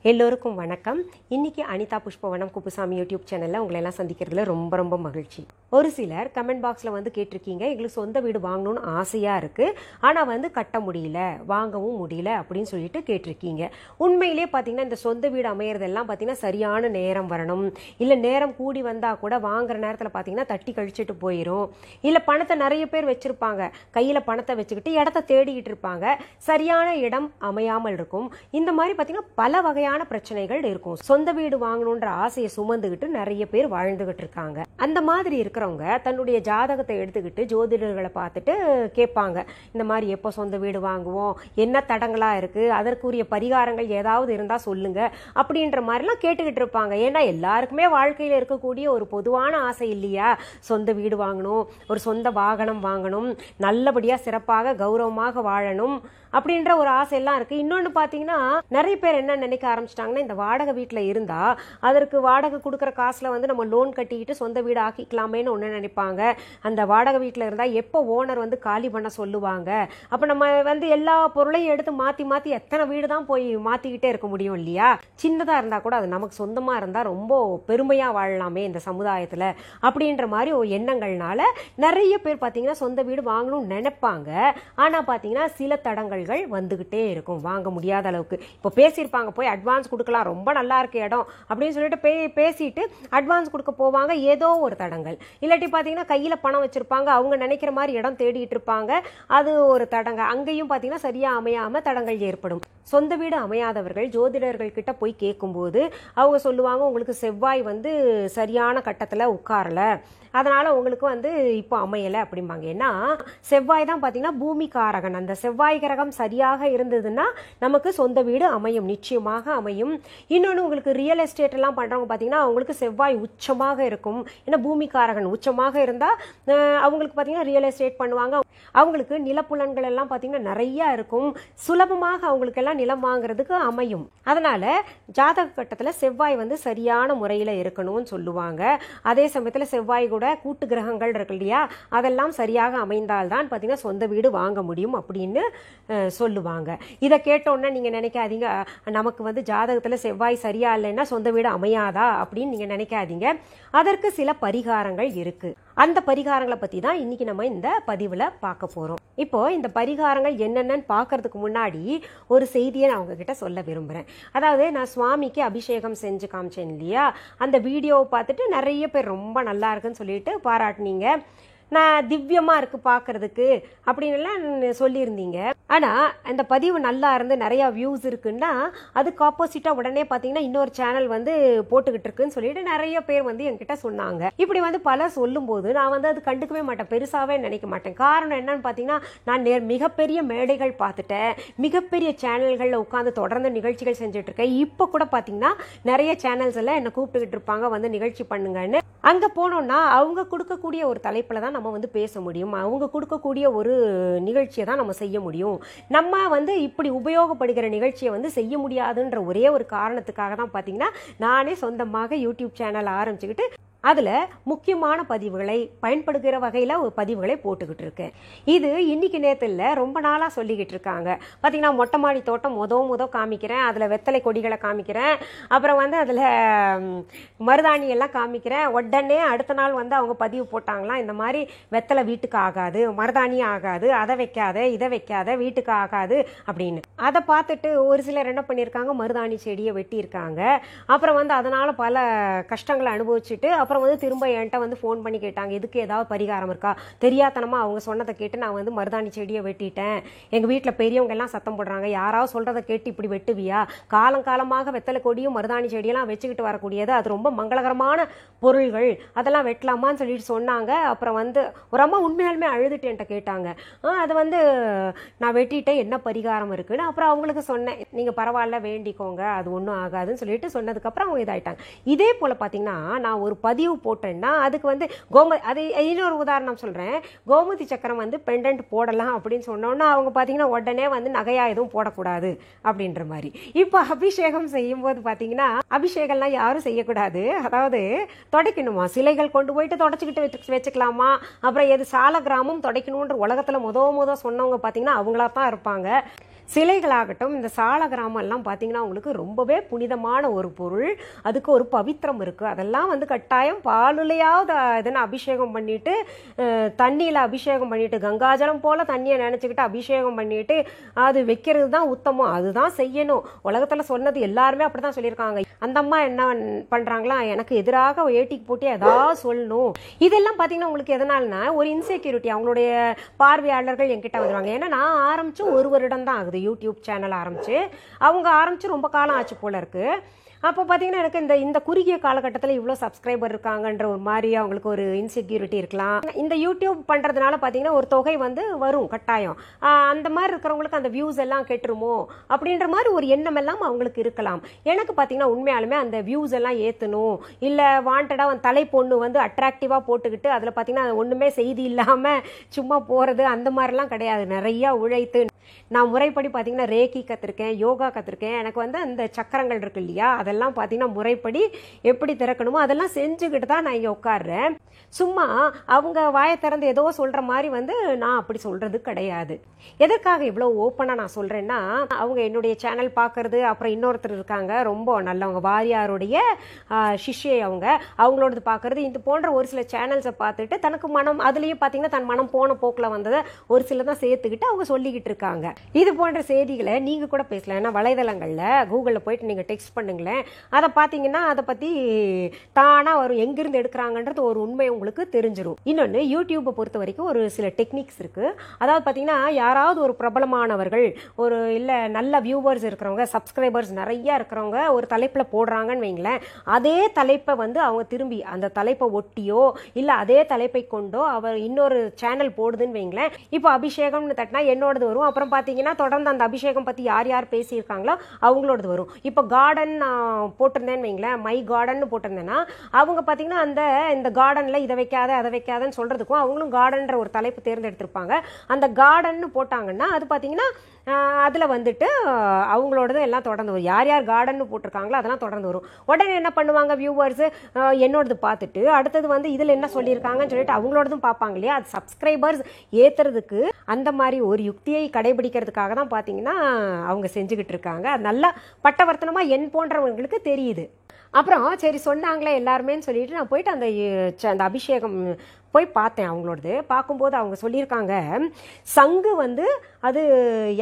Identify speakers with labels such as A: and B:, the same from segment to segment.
A: எல்லோருக்கும் வணக்கம். இன்னைக்கு அனிதா புஷ்பவனம் குப்புசாமி யூடியூப் சேனல்ல உங்களை எல்லாம் சந்திக்கிறதுல ரொம்ப ரொம்ப மகிழ்ச்சி. ஒரு சிலர் கமெண்ட் பாக்ஸ்ல வந்து கேட்டிருக்கீங்க, எங்களுக்கு சொந்த வீடு வாங்கணும்னு ஆசையா இருக்கு, ஆனா வந்து கட்ட முடியல, வாங்கவும் முடியல அப்படின்னு சொல்லிட்டு கேட்டிருக்கீங்க. உண்மையிலேயே பாத்தீங்கன்னா இந்த சொந்த வீடு அமையறதெல்லாம் பாத்தீங்கன்னா சரியான நேரம் வரணும், இல்ல நேரம் கூடி வந்தா கூட வாங்குற நேரத்துல பாத்தீங்கன்னா தட்டி கழிச்சிட்டு போயிடும், இல்ல பணத்தை நிறைய பேர் வச்சிருப்பாங்க, கையில பணத்தை வச்சுக்கிட்டு இடத்த தேடிக்கிட்டு இருப்பாங்க, சரியான இடம் அமையாமல் இருக்கும். இந்த மாதிரி பாத்தீங்கன்னா பல வகையான பிரச்சனைகள் இருக்கும். சொந்த வீடு வாங்கணும்ன்ற ஆசையை சுமந்துகிட்டு நிறைய பேர் வாழ்ந்துகிட்டு இருக்காங்க. அந்த மாதிரி இருக்கிறவங்க தன்னுடைய ஜாதகத்தை எடுத்துக்கிட்டு ஜோதிடர்களை பார்த்துட்டு கேட்பாங்க, இந்த மாதிரி எப்போ சொந்த வீடு வாங்குவோம், என்ன தடங்களா இருக்கு, அதற்குரிய பரிகாரங்கள் ஏதாவது இருந்தா சொல்லுங்க அப்படின்ற மாதிரிலாம் கேட்டுக்கிட்டு இருப்பாங்க. ஏன்னா எல்லாருக்குமே வாழ்க்கையில இருக்கக்கூடிய ஒரு பொதுவான ஆசை இல்லையா, சொந்த வீடு வாங்கணும், ஒரு சொந்த வாகனம் வாங்கணும், நல்லபடியா சிறப்பாக கௌரவமாக வாழணும் அப்படின்ற ஒரு ஆசை எல்லாம் இருக்கு. இன்னொன்னு பாத்தீங்கன்னா நிறைய பேர் என்ன நினைக்க ஆரம்பிச்சிட்டாங்கன்னா, இந்த வாடகை வீட்டுல இருந்தா அதற்கு வாடகை கொடுக்கற காசுல வந்து நம்ம லோன் கட்டிக்கிட்டு சொந்த வீடு ஆக்கிக்கலாமேன்னு ஒண்ணு நினைப்பாங்க. அந்த வாடகை வீட்டுல இருந்தா எப்போ ஓனர் வந்து காலி பண்ண சொல்லுவாங்க, அப்ப நம்ம வந்து எல்லா பொருளையும் எடுத்து மாத்தி மாத்தி எத்தனை வீடு தான் போய் மாத்திக்கிட்டே இருக்க முடியும் இல்லையா. சின்னதா இருந்தா கூட அது நமக்கு சொந்தமா இருந்தா ரொம்ப பெருமையா வாழலாமே இந்த சமுதாயத்துல அப்படின்ற மாதிரி ஒரு எண்ணங்கள்னால நிறைய பேர் பாத்தீங்கன்னா சொந்த வீடு வாங்கணும்னு நினைப்பாங்க. ஆனா பாத்தீங்கன்னா சில தடங்கள் வந்துகிட்டே இருக்கும், வாங்க முடியாத அளவுக்கு. இப்போ பேசியிருப்பாங்க, போய் அட்வான்ஸ் கொடுக்கலாம், ரொம்ப நல்லா இருக்கு இடம் அப்படின்னு சொல்லிட்டு பேசிட்டு அட்வான்ஸ் கொடுக்க போவாங்க, ஏதோ ஒரு தடங்கள். இல்லாட்டி பாத்தீங்கன்னா கையில பணம் வச்சிருப்பாங்க, அவங்க நினைக்கிற மாதிரி இடம் தேடிட்டு இருப்பாங்க, அது ஒரு தடங்க. அங்கேயும் பாத்தீங்கன்னா சரியா அமையாம தடங்கள் ஏற்படும். சொந்த வீடு அமையாதவர்கள் ஜோதிடர்கள் கிட்ட போய் கேட்கும்போது அவங்க சொல்லுவாங்க, உங்களுக்கு செவ்வாய் வந்து சரியான கட்டத்துல உட்காரல, அதனால உங்களுக்கு வந்து இப்போ அமையலை அப்படிம்பாங்க. ஏன்னா செவ்வாய் தான் பார்த்தீங்கன்னா பூமி காரகன். அந்த செவ்வாய் கிரகம் சரியாக இருந்ததுன்னா நமக்கு சொந்த வீடு அமையும், நிச்சயமாக அமையும். இன்னொன்று, உங்களுக்கு ரியல் எஸ்டேட் எல்லாம் பண்ணுறவங்க பார்த்தீங்கன்னா அவங்களுக்கு செவ்வாய் உச்சமாக இருக்கும். ஏன்னா பூமி காரகன் உச்சமாக இருந்தால் அவங்களுக்கு பார்த்தீங்கன்னா ரியல் எஸ்டேட் பண்ணுவாங்க. அவங்களுக்கு நிலப்புலன்கள் எல்லாம் பார்த்தீங்கன்னா நிறைய இருக்கும், சுலபமாக அவங்களுக்கு எல்லாம் நிலம் வாங்குறதுக்கு அமையும். அதனால ஜாதக கட்டத்தில் செவ்வாய் வந்து சரியான முறையில் இருக்கணும்னு சொல்லுவாங்க. அதே சமயத்தில் செவ்வாய் கூட கூட்டு கிரகங்கள் இருக்கு இல்லையா, அதெல்லாம் சரியாக அமைந்தால்தான் பார்த்தீங்கன்னா சொந்த வீடு வாங்க முடியும் அப்படின்னு சொல்லுவாங்க. இதை கேட்டோன்னே நீங்க நினைக்காதீங்க, நமக்கு வந்து ஜாதகத்தில் செவ்வாய் சரியா இல்லைன்னா சொந்த வீடு அமையாதா அப்படின்னு நீங்க நினைக்காதீங்க. அதற்கு சில பரிகாரங்கள் இருக்கு. அந்த பரிகாரங்களை பத்தி தான் இன்னைக்கு நம்ம இந்த பதிவுல பார்க்க போறோம். இப்போ இந்த பரிகாரங்கள் என்னென்னு பார்க்கறதுக்கு முன்னாடி ஒரு செய்தியை நான் உங்ககிட்ட சொல்ல விரும்புறேன். அதாவது நான் சுவாமிக்கு அபிஷேகம் செஞ்சு காமிச்சேன் இல்லையா, அந்த வீடியோவை பார்த்துட்டு நிறைய பேர் ரொம்ப நல்லா இருக்குன்னு சொல்லிட்டு பாராட்டினீங்க. நான் திவ்யமா இருக்கு பாக்குறதுக்கு அப்படின்னு சொல்லியிருந்தீங்க. ஆனா அந்த பதிவு நல்லா இருந்து நிறைய வியூஸ் இருக்குன்னா அதுக்கு ஆப்போசிட்டா உடனே பாத்தீங்கன்னா இன்னொரு சேனல் வந்து போட்டுக்கிட்டு இருக்குன்னு சொல்லிட்டு நிறைய பேர் வந்து என்கிட்ட சொன்னாங்க. இப்படி வந்து பல சொல்லும் போது நான் வந்து அது கண்டுக்கவே மாட்டேன், பெருசாவே நினைக்க மாட்டேன். காரணம் என்னன்னு பாத்தீங்கன்னா, நான் மிகப்பெரிய மேடைகள் பார்த்துட்டேன், மிகப்பெரிய சேனல்கள்ல உட்காந்து தொடர்ந்து நிகழ்ச்சிகள் செஞ்சுட்டு இருக்கேன். இப்ப கூட பாத்தீங்கன்னா நிறைய சேனல்ஸ் எல்லாம் என்ன கூப்பிட்டுக்கிட்டு இருப்பாங்க, வந்து நிகழ்ச்சி பண்ணுங்கன்னு. அங்க போனோம்னா அவங்க கொடுக்கக்கூடிய ஒரு தலைப்புல தான் நம்ம வந்து பேச முடியும், அவங்க கொடுக்கக்கூடிய ஒரு நிகழ்ச்சியை தான் நம்ம செய்ய முடியும். நம்ம வந்து இப்படி உபயோகப்படுகிற நிகழ்ச்சியை வந்து செய்ய முடியாதுன்ற ஒரே ஒரு காரணத்துக்காக தான் பாத்தீங்கன்னா நானே சொந்தமாக யூடியூப் சேனல் ஆரம்பிச்சுக்கிட்டு அதுல முக்கியமான பதிவுகளை பயன்படுகிற வகையில ஒரு பதிவுகளை போட்டுக்கிட்டு இருக்கேன். இது இன்னைக்கு நேரத்துல இல்ல, ரொம்ப நாளா சொல்லிக்கிட்டு இருக்காங்க. பாத்தீங்கன்னா மொட்டை மாடி தோட்டம் முத காமிக்கிறேன், அதுல வெத்தலை கொடிகளை காமிக்கிறேன், அப்புறம் வந்து அதுல மருதாணி எல்லாம் காமிக்கிறேன். உடனே அடுத்த நாள் வந்து அவங்க பதிவு போட்டாங்களாம், இந்த மாதிரி வெத்தலை வீட்டுக்கு ஆகாது, மருதாணி ஆகாது, அதை வைக்காத இதை வைக்காத, வீட்டுக்கு ஆகாது அப்படின்னு. அதை பார்த்துட்டு ஒரு சிலர் என்ன பண்ணியிருக்காங்க, மருதாணி செடியை வெட்டி இருக்காங்க. அப்புறம் வந்து அதனால பல கஷ்டங்களை அனுபவிச்சுட்டு அப்புறம் வந்து திரும்ப என்கிட்ட வந்து ஃபோன் பண்ணி கேட்டாங்க, இதுக்கு ஏதாவது பரிகாரம் இருக்கா. தெரியாதனமா அவங்க சொன்னதை கேட்டு நான் வந்து மருதாணி செடியை வெட்டிட்டேன், எங்க வீட்டுல பெரியவங்க எல்லாம் சத்தம் போடுறாங்க, யாராவது சொல்றதை கேட்டு இப்படி வெட்டுவியா, காலங்காலமாக வெத்தலை கொடியும் மருதாணி செடியெல்லாம் வச்சுக்கிட்டு வரக்கூடியது, அது ரொம்ப மங்களகரமான பொருள்கள், அதெல்லாம் வெட்டலாமான்னு சொல்லிட்டு சொன்னாங்க. அப்புறம் வந்து ஒரு அம்மா உண்மையாலுமே அழுதுட்டு என்கிட்ட கேட்டாங்க, அது வந்து நான் வெட்டிட்டேன், என்ன பரிகாரம் இருக்குன்னு. அப்புறம் அவங்களுக்கு சொன்னேன், நீங்க பரவாயில்ல வேண்டிக்கோங்க, அது ஒன்றும் ஆகாதுன்னு சொல்லிட்டு சொன்னதுக்கு அப்புறம் அவங்க இதாயிட்டாங்க. இதே போல பாத்தீங்கன்னா நான் ஒரு பதிவு போட்டேன்னா அதுக்கு வந்து அது இன்னொரு உதாரணம் சொல்றேன், கோமதி சக்கரம் வந்து பெண்டன்ட் போடலாம் அப்படின்னு சொன்னோன்னா அவங்க பாத்தீங்கன்னா உடனே வந்து நகையா எதுவும் போடக்கூடாது அப்படின்ற மாதிரி. இப்ப அபிஷேகம் செய்யும் போது பாத்தீங்கன்னா அபிஷேகம்லாம் யாரும் செய்யக்கூடாது, அதாவது துடைக்கணுமா, சிலைகள் கொண்டு போயிட்டு தொடச்சிக்கிட்டு வச்சுக்கலாமா, அப்புறம் எது சால கிராமம் துடைக்கணும்ன்ற உலகத்துல முத சொன்னவங்க பாத்தீங்கன்னா அவங்களா தான் இருப்பாங்க. சிலைகளாகட்டும், இந்த சால கிராமம் எல்லாம் பார்த்தீங்கன்னா உங்களுக்கு ரொம்பவே புனிதமான ஒரு பொருள். அதுக்கு ஒரு பவித்திரம் இருக்குது. அதெல்லாம் வந்து கட்டாயம் பாலுலையாவது எதனா அபிஷேகம் பண்ணிட்டு, தண்ணியில் அபிஷேகம் பண்ணிட்டு, கங்காஜலம் போல தண்ணியை நினச்சிக்கிட்டு அபிஷேகம் பண்ணிட்டு அது வைக்கிறது தான் உத்தமம். அதுதான் செய்யணும். உலகத்தில் சொன்னது எல்லாருமே அப்படி தான் சொல்லியிருக்காங்க. அந்த அம்மா என்ன பண்ணுறாங்களா, எனக்கு எதிராக ஏட்டிக்கு போட்டி ஏதாவது சொல்லணும். இதெல்லாம் பார்த்தீங்கன்னா உங்களுக்கு எதனால்னா ஒரு இன்செக்யூரிட்டி. அவங்களுடைய பார்வையாளர்கள் என்கிட்ட வந்துடுவாங்க. ஏன்னா நான் ஆரம்பித்து ஒரு வருடம் தான் ஆகுது யூடியூப் சேனல் ஆரம்பிச்சு. அவங்க ஆரம்பிச்சு ரொம்ப காலம் ஆச்சு போல இருக்கு. அப்போ பார்த்தீங்கன்னா எனக்கு இந்த குறுகிய காலகட்டத்தில் இவ்வளோ சப்ஸ்கிரைபர் இருக்காங்கன்ற ஒரு மாதிரி அவங்களுக்கு ஒரு இன்செக்யூரிட்டி இருக்கலாம். இந்த யூடியூப் பண்ணுறதுனால பார்த்தீங்கன்னா ஒரு தொகை வந்து வரும் கட்டாயம். அந்த மாதிரி இருக்கிறவங்களுக்கு அந்த வியூஸ் எல்லாம் கெட்டுருமோ அப்படின்ற மாதிரி ஒரு எண்ணம் எல்லாம் அவங்களுக்கு இருக்கலாம். எனக்கு பார்த்தீங்கன்னா உண்மையாலுமே அந்த வியூஸ் எல்லாம் ஏற்றணும், இல்லை வாண்டடாக தலைப்பொண்ணு வந்து அட்ராக்டிவாக போட்டுக்கிட்டு அதில் பார்த்தீங்கன்னா ஒன்றுமே செய்தி இல்லாமல் சும்மா போகிறது அந்த மாதிரிலாம் கிடையாது. நிறையா உழைத்து நான் முறைப்படி பார்த்தீங்கன்னா ரேக்கி கற்றுருக்கேன், யோகா கற்றுருக்கேன். எனக்கு வந்து அந்த சக்கரங்கள் இருக்கு இல்லையா, அதெல்லாம் பார்த்தீங்கன்னா முறைப்படி எப்படி திறக்கணுமோ அதெல்லாம் செஞ்சுக்கிட்டு தான் நான் இங்கே உட்காடுறேன். சும்மா அவங்க வாயை திறந்து ஏதோ சொல்கிற மாதிரி வந்து நான் அப்படி சொல்கிறது கிடையாது. எதற்காக இவ்வளோ ஓப்பனாக நான் சொல்கிறேன்னா, அவங்க என்னுடைய சேனல் பார்க்குறது, அப்புறம் இன்னொருத்தர் இருக்காங்க ரொம்ப நல்லவங்க, வாரியாருடைய சிஷ்யை, அவங்களோடது பார்க்குறது, இது போன்ற ஒரு சில சேனல்ஸை பார்த்துட்டு தனக்கு மனம் அதுலேயும் பார்த்தீங்கன்னா தன் மனம் போன போக்கில் வந்ததை ஒரு சில தான் சேர்த்துக்கிட்டு அவங்க சொல்லிக்கிட்டு இருக்காங்க. இது போன்ற செய்திகளை நீங்கள் கூட பேசலாம். ஏன்னா வலைதளங்களில் கூகுளில் போயிட்டு நீங்கள் டெக்ஸ்ட் பண்ணுங்களேன், அதை பார்த்தீங்கன்னா அதை பற்றி தானாக வரும். எங்கிருந்து எடுக்கிறாங்கன்றது ஒரு உண்மை உங்களுக்கு தெரிஞ்சிடும். இன்னொன்று, யூடியூப்பை பொறுத்த வரைக்கும் ஒரு சில டெக்னிக்ஸ் இருக்குது. அதாவது பார்த்தீங்கன்னா யாராவது ஒரு பிரபலமானவர்கள், ஒரு இல்லை நல்ல வியூவர்ஸ் இருக்கிறவங்க, சப்ஸ்கிரைபர்ஸ் நிறையா இருக்கிறவங்க ஒரு தலைப்பில் போடுறாங்கன்னு வைங்களேன், அதே தலைப்பை வந்து அவங்க திரும்பி அந்த தலைப்பை ஒட்டியோ இல்லை அதே தலைப்பை கொண்டோ அவர் இன்னொரு சேனல் போடுதுன்னு வைங்களேன். இப்போ அபிஷேகம்னு தட்டினா என்னோடது வரும். அப்புறம் பார்த்தீங்கன்னா தொடர்ந்து அந்த அபிஷேகம் பற்றி யார் யார் பேசியிருக்காங்களோ அவங்களோடது வரும். இப்போ கார்டன் போட்டிருந்தேன்னு வைங்களேன், மை கார்டன் போட்டிருந்தேன்னா அவங்க பார்த்தீங்கன்னா இந்த கார்டனில் இதை வைக்காத அதை வைக்காதன்னு சொல்கிறதுக்கும் அவங்களும் கார்டன்ற ஒரு தலைப்பு தேர்ந்தெடுத்திருப்பாங்க. அந்த கார்டன்னு போட்டாங்கன்னா அது பார்த்தீங்கன்னா அதில் வந்துட்டு அவங்களோடது எல்லாம் தொடர்ந்து வரும். யார் யார் கார்டன்னு போட்டிருக்காங்களோ அதெல்லாம் தொடர்ந்து வரும். உடனே என்ன பண்ணுவாங்க வியூவர்ஸு, என்னோடது பார்த்துட்டு அடுத்தது வந்து இதில் என்ன சொல்லியிருக்காங்கன்னு சொல்லிட்டு அவங்களோடதும் பார்ப்பாங்க இல்லையா. அது சப்ஸ்கிரைபர்ஸ் ஏற்றுறதுக்கு அந்த மாதிரி ஒரு யுக்தியை கடைபிடிக்கிறதுக்காக தான் பார்த்தீங்கன்னா அவங்க செஞ்சுக்கிட்டு இருக்காங்க. அது நல்லா பட்டவர்த்தனமாக என் போன்றவங்களுக்கு தெரியுது. அப்புறம் சரி சொன்னாங்களே எல்லாருமேன்னு சொல்லிட்டு நான் போயிட்டு அந்த அபிஷேகம் போய் பார்த்தேன். அவங்களோடது பார்க்கும்போது அவங்க சொல்லியிருக்காங்க, சங்கு வந்து அது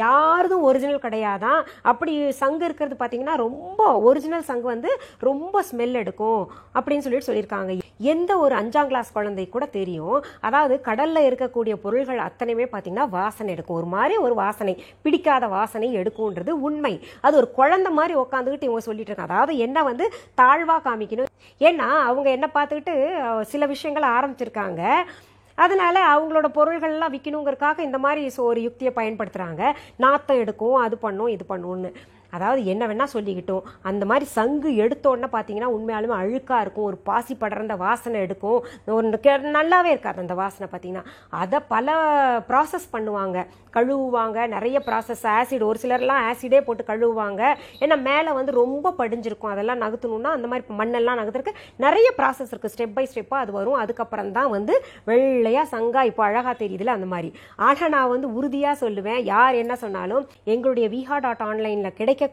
A: யாருதும் ஒரிஜினல் கிடையாதான். அப்படி சங்கு இருக்கிறது பார்த்தீங்கன்னா ரொம்ப ஒரிஜினல் சங்கு வந்து ரொம்ப ஸ்மெல் எடுக்கும் அப்படின்னு சொல்லியிருக்காங்க. எந்த ஒரு 5ஆம் கிளாஸ் குழந்தை கூட தெரியும். அதாவது கடலில் இருக்கக்கூடிய பொருள்கள் அத்தனையுமே பார்த்தீங்கன்னா வாசனை எடுக்கும். ஒரு மாதிரி ஒரு வாசனை, பிடிக்காத வாசனை எடுக்கும்ன்றது உண்மை. அது ஒரு குழந்தை மாதிரி உட்காந்துக்கிட்டு இவங்க சொல்லிட்டு இருக்காங்க. அதாவது என்ன வந்து தாழ்வாக காமிக்கணும். ஏன்னா அவங்க என்ன பார்த்துக்கிட்டு சில விஷயங்களை ஆரம்பிச்சிருக்காங்க. அதனால அவங்களோட பொருள்கள்லாம் விற்கணுங்கிறதுக்காக இந்த மாதிரி ஒரு யுக்தியை பயன்படுத்துகிறாங்க. நாத்தம் எடுக்கும், அது பண்ணும், இது பண்ணுன்னு. அதாவது என்ன வேணால் சொல்லிக்கிட்டோம். அந்த மாதிரி சங்கு எடுத்தோடனே பார்த்தீங்கன்னா உண்மையாலுமே அழுக்காக இருக்கும், ஒரு பாசி படர்ந்த வாசனை எடுக்கும், ஒரு நல்லாவே இருக்காது அந்த வாசனை. பார்த்தீங்கன்னா அதை பல ப்ராசஸ் பண்ணுவாங்க, கழுவுவாங்க, நிறைய ப்ராசஸ், ஆசிட், ஒரு சிலர்லாம் ஆசிடே போட்டு கழுவுவாங்க. ஏன்னா மேலே வந்து ரொம்ப படிஞ்சிருக்கும், அதெல்லாம் நகர்த்தணுன்னா அந்த மாதிரி மண்ணெல்லாம் நகர்த்துறதுக்கு நிறைய ப்ராசஸ் இருக்குது. ஸ்டெப் பை ஸ்டெப்பாக அது வரும். அதுக்கப்புறம் தான் வந்து வெள்ளையாக சங்கா இப்போ அழகாக தெரியுதுல அந்த மாதிரி. ஆனால் நான் வந்து உறுதியாக சொல்லுவேன், யார் என்ன சொன்னாலும் எங்களுடைய viha.online கிடைக்கக்கூடிய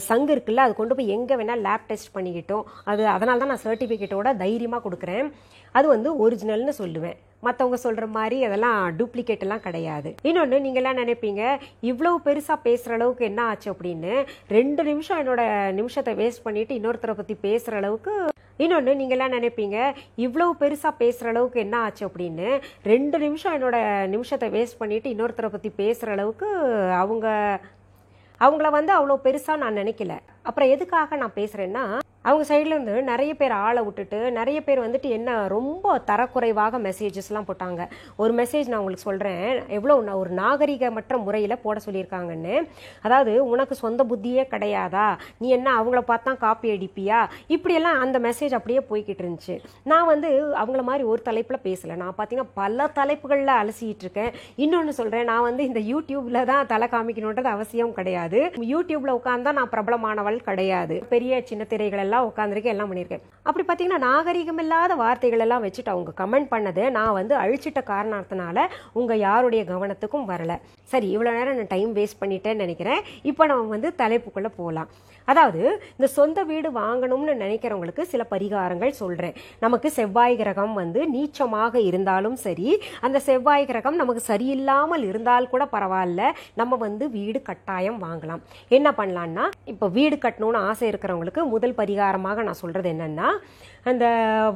A: சங்கு இருக்குல்ல, அது கொண்டு போய் எங்கே வேணால் லேப் டெஸ்ட் பண்ணிக்கிட்டோம். அதனால தான் நான் சர்டிஃபிகேட்டோட தைரியமாக கொடுக்குறேன். அது வந்து ஒரிஜினல்னு சொல்லுவேன். மற்றவங்க சொல்கிற மாதிரி அதெல்லாம் டூப்ளிகேட் எல்லாம் கிடையாது. இன்னொன்று, நீங்கள்லாம் நினைப்பீங்க இவ்வளவு பெருசாக பேசுகிற அளவுக்கு என்ன ஆச்சு அப்படின்னு. 2 நிமிஷம் என்னோட நிமிஷத்தை வேஸ்ட் பண்ணிட்டு இன்னொருத்தரை பற்றி பேசுகிற அளவுக்கு. இன்னொன்று, நீங்கள்லாம் நினைப்பீங்க இவ்வளவு பெருசாக பேசுகிற அளவுக்கு என்ன ஆச்சு அப்படின்னு. 2 நிமிஷம் என்னோட நிமிஷத்தை வேஸ்ட் பண்ணிட்டு இன்னொருத்தரை பற்றி பேசுகிற அளவுக்கு அவங்கள வந்து அவ்வளோ பெருசாக நான் நினைக்கல. அப்புறம் எதுக்காக நான் பேசுகிறேன்னா, அவங்க சைட்லேருந்து நிறைய பேர் ஆளை விட்டுட்டு நிறைய பேர் வந்துட்டு என்ன ரொம்ப தரக்குறைவாக மெசேஜஸ்லாம் போட்டாங்க. ஒரு மெசேஜ் நான் உங்களுக்கு சொல்கிறேன், எவ்வளோ ஒரு நாகரிகமற்ற முறையில் போட சொல்லியிருக்காங்கன்னு. அதாவது, உனக்கு சொந்த புத்தியே கிடையாதா, நீ என்ன அவங்கள பார்த்தா காப்பி அடிப்பியா, இப்படியெல்லாம் அந்த மெசேஜ் அப்படியே போய்கிட்டு இருந்துச்சு. நான் வந்து அவங்கள மாதிரி ஒரு தலைப்பில் பேசலை. நான் பார்த்தீங்கன்னா பல தலைப்புகளில் அலசிட்டு இருக்கேன். இன்னொன்று சொல்கிறேன், நான் வந்து இந்த யூடியூப்பில் தான் தலை காமிக்கணுன்றது அவசியம் கிடையாது. யூடியூப்பில் உட்காந்தா நான் பிரபலமானவள் கிடையாது. பெரிய சின்ன திரைகள் எல்லாம் தான் உட்காந்துருக்கேன், எல்லாம் பண்ணியிருக்கேன். அப்படி பார்த்தீங்கன்னா நாகரிகம் இல்லாத வார்த்தைகள் எல்லாம் வச்சுட்டு அவங்க கமெண்ட் பண்ணது நான் வந்து அழிச்சிட்ட காரணத்தினால உங்கள் யாருடைய கவனத்துக்கும் வரல. சரி, இவ்வளோ நேரம் நான் டைம் வேஸ்ட் பண்ணிட்டேன்னு நினைக்கிறேன். இப்போ நம்ம வந்து தலைப்புக்குள்ளே போகலாம். அதாவது இந்த சொந்த வீடு வாங்கணும்னு நினைக்கிறவங்களுக்கு சில பரிகாரங்கள் சொல்கிறேன். நமக்கு செவ்வாய் கிரகம் வந்து நீச்சமாக இருந்தாலும் சரி, அந்த செவ்வாய் கிரகம் நமக்கு சரியில்லாமல் இருந்தால் கூட பரவாயில்ல, நம்ம வந்து வீடு கட்டாயம் வாங்கலாம். என்ன பண்ணலான்னா, இப்போ வீடு கட்டணும்னு ஆசை இருக்கிறவங்களுக்கு முதல் பரிகாரமாக நான் சொல்கிறது என்னென்னா, அந்த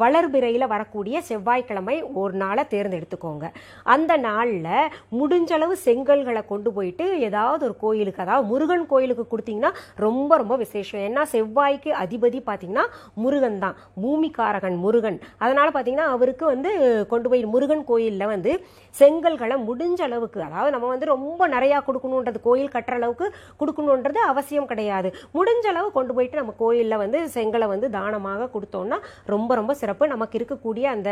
A: வளர்பிறையில் வரக்கூடிய செவ்வாய்க்கிழமை ஒரு நாளை தேர்ந்தெடுத்துக்கோங்க. அந்த நாளில் முடிஞ்சளவு செங்கல்களை கொண்டு போயிட்டு ஏதாவது ஒரு கோயிலுக்கு, அதாவது முருகன் கோயிலுக்கு கொடுத்தீங்கன்னா ரொம்ப ரொம்ப விசேஷம். ஏன்னா செவ்வாய்க்கு அதிபதி பார்த்தீங்கன்னா முருகன் தான், பூமிக்காரகன் முருகன். அதனால் பார்த்தீங்கன்னா அவருக்கு வந்து கொண்டு போய் முருகன் கோயிலில் வந்து செங்கல்களை முடிஞ்ச அளவுக்கு, அதாவது நம்ம வந்து ரொம்ப நிறையா கொடுக்கணுன்றது, கோயில் கட்டுற அளவுக்கு கொடுக்கணுன்றது அவசியம் கிடையாது. முடிஞ்ச அளவு கொண்டு போயிட்டு நம்ம கோயிலில் வந்து செங்கலை வந்து தானமாக கொடுத்தோம்னா ரொம்ப ரொம்ப சிறப்பு. நமக்கு இருக்கக்கூடிய அந்த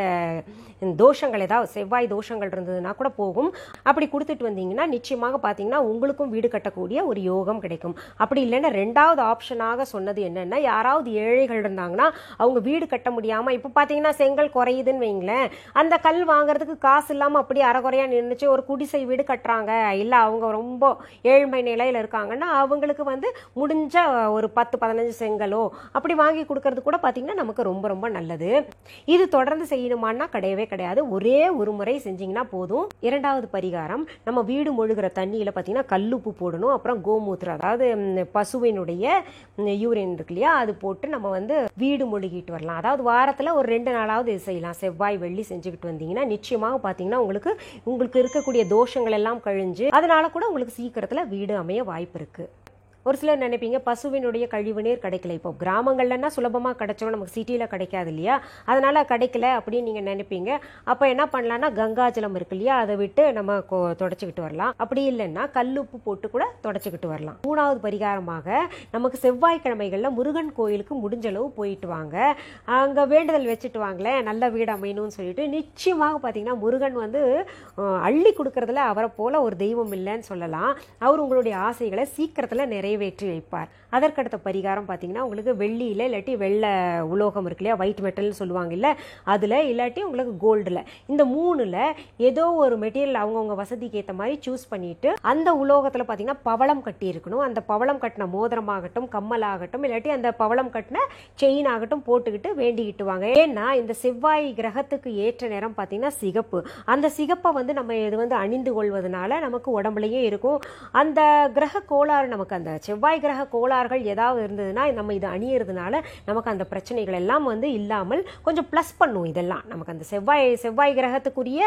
A: தோஷங்கள், ஏதாவது செவ்வாய் தோஷங்கள் இருந்ததுன்னா கூட போகும். அப்படி கொடுத்துட்டு வந்தீங்கன்னா நிச்சயமாக பார்த்தீங்கன்னா உங்களுக்கும் வீடு கட்டக்கூடிய ஒரு யோகம் கிடைக்கும். அப்படி இல்லைன்னா ரெண்டாவது ஆப்ஷனாக சொன்னது என்னென்னா, யாராவது ஏழைகள் இருந்தாங்கன்னா அவங்க வீடு கட்ட முடியாமல், இப்போ பார்த்தீங்கன்னா செங்கல் குறையுதுன்னு வைங்களேன், அந்த கல் வாங்குறதுக்கு காசு இல்லாமல் அப்படியே அறகுறையாக நின்றுச்சு ஒரு குடிசை வீடு கட்டுறாங்க, இல்லை அவங்க ரொம்ப ஏழ்மை நிலையில் இருக்காங்கன்னா அவங்களுக்கு வந்து முடிஞ்ச ஒரு 10-15 செங்கலோ அப்படி வாங்கி கொடுக்கறது கூட பார்த்தீங்கன்னா நமக்கு ரொம்ப ரொம்ப நல்லது. இது தொடர்ந்து செய்யணுமான்னா கிடையவே கிடையாது, ஒரே ஒரு முறை செஞ்சீங்கன்னா போதும். இரண்டாவது பரிகாரம், நம்ம வீடு மொழுகிற தண்ணியில் பார்த்தீங்கன்னா கல்லுப்பு போடணும். அப்புறம் கோமூத்திரம், அதாவது பசுவினுடைய யூரின் இருக்கு இல்லையா, அது போட்டு நம்ம வந்து வீடு மொழுகிட்டு வரலாம். அதாவது வாரத்தில் ஒரு 2 நாளாவது இது செய்யலாம். செவ்வாய் வெள்ளி செஞ்சுக்கிட்டு வந்தீங்கன்னா நிச்சயமாக பார்த்தீங்கன்னா உங்களுக்கு இருக்கக்கூடிய தோஷங்கள் எல்லாம் கழிஞ்சு அதனால கூட உங்களுக்கு சீக்கிரத்தில் வீடு அமைய வாய்ப்பு இருக்கு. ஒரு சிலர் நினைப்பீங்க பசுவினுடைய கழிவு நீர் கிடைக்கல, இப்போ கிராமங்கள்லன்னா சுலபமாக கிடைச்சோம், நமக்கு சிட்டியில் கிடைக்காது இல்லையா, அதனால கிடைக்கல அப்படின்னு நீங்கள் நினைப்பீங்க. அப்போ என்ன பண்ணலான்னா, கங்காஜலம் இருக்கு இல்லையா, அதை விட்டு நம்ம தொடச்சிக்கிட்டு வரலாம். அப்படி இல்லைன்னா கல்லுப்பு போட்டு கூட தொடச்சிக்கிட்டு வரலாம். மூணாவது பரிகாரமாக, நமக்கு செவ்வாய்க்கிழமைகளில் முருகன் கோயிலுக்கு முடிஞ்சளவு போயிட்டு வாங்க, அங்கே வேண்டுதல் வச்சுட்டு வாங்களேன், நல்ல வீடு அமையணும்னு சொல்லிட்டு. நிச்சயமாக பார்த்தீங்கன்னா முருகன் வந்து அள்ளி கொடுக்கறதுல அவரை போல ஒரு தெய்வம் இல்லைன்னு சொல்லலாம். அவர் உங்களுடைய ஆசைகளை சீக்கிரத்தில் நிறைவேற்றி வைப்பார். அதற்கடுத்த பரிகாரம் பார்த்தீங்கன்னா, உங்களுக்கு வெள்ளியில் இல்லாட்டி வெள்ளை உலோகம் இருக்கு இல்லையா, ஒயிட் மெட்டல்னு சொல்லுவாங்க இல்லை, அதில் இல்லாட்டி உங்களுக்கு கோல்டில், இந்த 3ல் ஏதோ ஒரு மெட்டீரியல் அவங்கவுங்க வசதிக்கு ஏற்ற மாதிரி சூஸ் பண்ணிட்டு அந்த உலோகத்தில் பார்த்தீங்கன்னா பவளம் கட்டி இருக்கணும். அந்த பவளம் கட்டின மோதிரமாகட்டும், கம்மலாகட்டும், இல்லாட்டி அந்த பவளம் கட்டின செயின் ஆகட்டும் போட்டுக்கிட்டு வேண்டிக்கிட்டு வாங்க. ஏன்னா இந்த செவ்வாய் கிரகத்துக்கு ஏற்ற நேரம் பார்த்தீங்கன்னா சிகப்பு. அந்த சிகப்பை வந்து நம்ம இது வந்து அணிந்து கொள்வதனால நமக்கு உடம்புலையும் இருக்கும். அந்த கிரக கோளாறு, நமக்கு அந்த செவ்வாய் கிரக கோளாறுகள் ஏதாவது இருந்ததுன்னா நம்ம இது அணியறதுனால நமக்கு அந்த பிரச்சனைகள் எல்லாம் வந்து இல்லாமல் கொஞ்சம் ப்ளஸ் பண்ணும். இதெல்லாம் நமக்கு அந்த செவ்வாய் கிரகத்துக்குரிய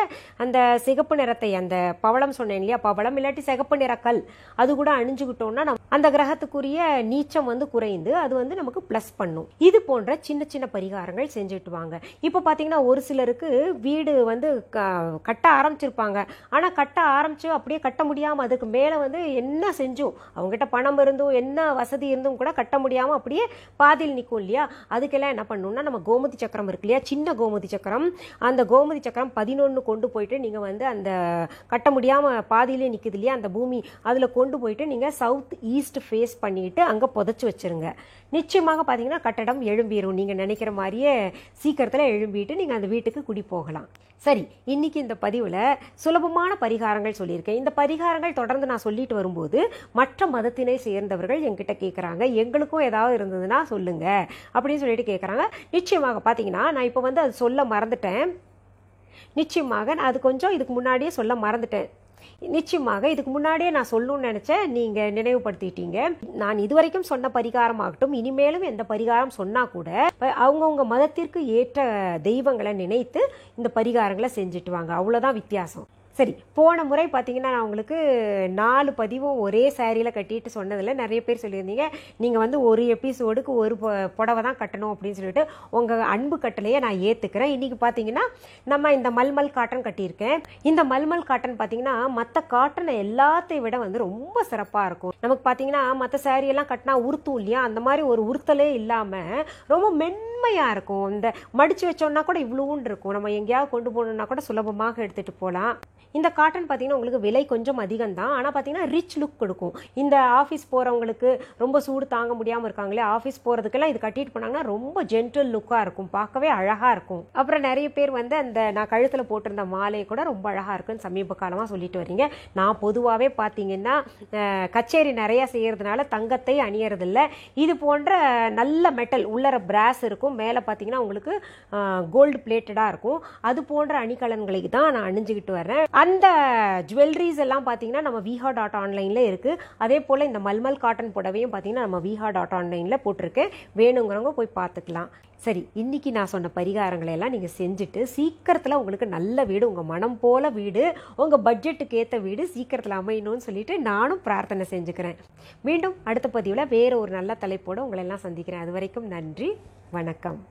A: அந்த சிகப்பு நிறத்தை, அந்த பவளம் சொன்னேன் இல்லையா, பவளம் இல்லாட்டி சிகப்பு நிற கல், அது கூட அணிஞ்சுக்கிட்டோம்னா அந்த கிரகத்துக்குரிய நீச்சம் வந்து குறைந்து அது வந்து நமக்கு ப்ளஸ் பண்ணும். இது போன்ற சின்ன சின்ன பரிகாரங்கள் செஞ்சுட்டு வாங்க. இப்போ பார்த்தீங்கன்னா ஒரு சிலருக்கு வீடு வந்து கட்ட ஆரம்பிச்சிருப்பாங்க, ஆனால் கட்ட ஆரம்பிச்சு அப்படியே கட்ட முடியாமல் அதுக்கு மேலே வந்து என்ன செஞ்சும் அவங்ககிட்ட பணம் இருந்தும் என்ன வசதி இருந்தும் கூட கட்ட முடியாமல் அப்படியே பாதியில் நிற்கும் இல்லையா. அதுக்கெல்லாம் என்ன பண்ணணும்னா, நம்ம கோமதி சக்கரம் இருக்கு இல்லையா, சின்ன கோமதி சக்கரம், அந்த கோமதி சக்கரம் 11 கொண்டு போயிட்டு நீங்கள் வந்து அந்த கட்ட முடியாமல் பாதியிலே நிற்குது இல்லையா அந்த பூமி, அதில் கொண்டு போயிட்டு நீங்கள் சவுத் ஈஸ்ட் ஃபேஸ் பண்ணிட்டு அங்கே புதைச்சி வச்சிருங்க. நிச்சயமாக பார்த்தீங்கன்னா கட்டடம் எழும்பிடும். நீங்கள் நினைக்கிற மாதிரியே சீக்கிரத்தில் எழும்பிட்டு நீங்கள் அந்த வீட்டுக்கு குடி போகலாம். சரி, இன்னைக்கு இந்த பதிவில் சுலபமான பரிகாரங்கள் சொல்லியிருக்கேன். இந்த பரிகாரங்கள் தொடர்ந்து நான் சொல்லிட்டு வரும்போது மற்ற மதத்தினை சேர்ந்தவர்கள் என்கிட்ட கேட்குறாங்க, எங்களுக்கும் ஏதாவது இருந்ததுன்னா சொல்லுங்க அப்படின்னு சொல்லிட்டு கேட்குறாங்க. நிச்சயமாக பார்த்தீங்கன்னா நான் இப்போ வந்து அது சொல்ல மறந்துட்டேன். நிச்சயமாக நான் அது கொஞ்சம் இதுக்கு முன்னாடியே சொல்ல மறந்துட்டேன். நிச்சயமாக இதுக்கு முன்னாடியே நான் சொல்லணும்னு நினைச்சேன், நீங்க நினைவுபடுத்திட்டீங்க. நான் இதுவரைக்கும் சொன்ன பரிகாரம் ஆகட்டும், இனிமேலும் எந்த பரிகாரம் சொன்னா கூட அவங்கவுங்க மதத்திற்கு ஏற்ற தெய்வங்களை நினைத்து இந்த பரிகாரங்களை செஞ்சுட்டு வாங்க, அவ்வளவுதான் வித்தியாசம். சரி, போன முறை பார்த்தீங்கன்னா நான் உங்களுக்கு 4 பதிவும் ஒரே சாரியில் கட்டிட்டு சொன்னதில் நிறைய பேர் சொல்லியிருந்தீங்க, நீங்கள் வந்து ஒரு எபிசோடுக்கு ஒரு புடவை தான் கட்டணும் அப்படின்னு சொல்லிட்டு. உங்கள் அன்பு கட்டளையை நான் ஏற்றுக்கிறேன். இன்றைக்கி பார்த்தீங்கன்னா நம்ம இந்த மல்மல் காட்டன் கட்டியிருக்கேன். இந்த மல்மல் காட்டன் பார்த்தீங்கன்னா மற்ற காட்டனை எல்லாத்தையும் விட வந்து ரொம்ப சிறப்பாக இருக்கும். நமக்கு பார்த்தீங்கன்னா மற்ற சாரியெல்லாம் கட்டினா உறுத்தும் இல்லையா, அந்த மாதிரி ஒரு உறுத்தலே இல்லாமல் ரொம்ப மென்மையாக மென்மையாக இருக்கும். இந்த மடித்து வச்சோன்னா கூட இவ்வளோன்னு இருக்கும். நம்ம எங்கேயாவது கொண்டு போகணுன்னா கூட சுலபமாக எடுத்துகிட்டு போகலாம். இந்த காட்டன் பார்த்தீங்கன்னா உங்களுக்கு விலை கொஞ்சம் அதிகம் தான், ஆனால் பார்த்தீங்கன்னா ரிச் லுக் கொடுக்கும். இந்த ஆஃபீஸ் போகிறவங்களுக்கு ரொம்ப சூடு தாங்க முடியாமல் இருக்காங்களே, ஆஃபீஸ் போகிறதுக்கெல்லாம் இது கட்டிட்டு போனாங்கன்னா ரொம்ப ஜென்டில் லுக்காக இருக்கும், பார்க்கவே அழகாக இருக்கும். அப்புறம் நிறைய பேர் வந்து அந்த நான் கழுத்தில் போட்டிருந்த மாலையை கூட ரொம்ப அழகாக இருக்குன்னு சமீப காலமாக சொல்லிட்டு வரீங்க. நான் பொதுவாகவே பார்த்தீங்கன்னா கச்சேரி நிறையா செய்கிறதுனால தங்கத்தை அணியறதில்ல. இது போன்ற நல்ல மெட்டல் உள்ளர பிராஸ் இருக்கும், மேலே பார்த்தீங்கன்னா உங்களுக்கு கோல்டு பிளேட்டடாக இருக்கும். அது போன்ற அணிகலன்களை தான் நான் அணிஞ்சுக்கிட்டு வரேன். அந்த ஜுவல்லரிஸ் எல்லாம் பார்த்தீங்கன்னா நம்ம viha.online இருக்குது. அதே போல் இந்த மல்மல் காட்டன் புடவையும் பார்த்தீங்கன்னா நம்ம viha.online போட்டிருக்கேன். வேணுங்கிறவங்க போய் பார்த்துக்கலாம். சரி, இன்னைக்கு நான் சொன்ன பரிகாரங்களை எல்லாம் நீங்கள் செஞ்சுட்டு சீக்கிரத்தில் உங்களுக்கு நல்ல வீடு, உங்கள் மனம் போல வீடு, உங்கள் பட்ஜெட்டுக்கு ஏற்ற வீடு சீக்கிரத்தில் அமையணும்னு சொல்லிட்டு நானும் பிரார்த்தனை செஞ்சுக்கிறேன். மீண்டும் அடுத்த பதிவில் வேறு ஒரு நல்ல தலைப்போடு உங்களை எல்லாம் சந்திக்கிறேன். அது வரைக்கும் நன்றி, வணக்கம்.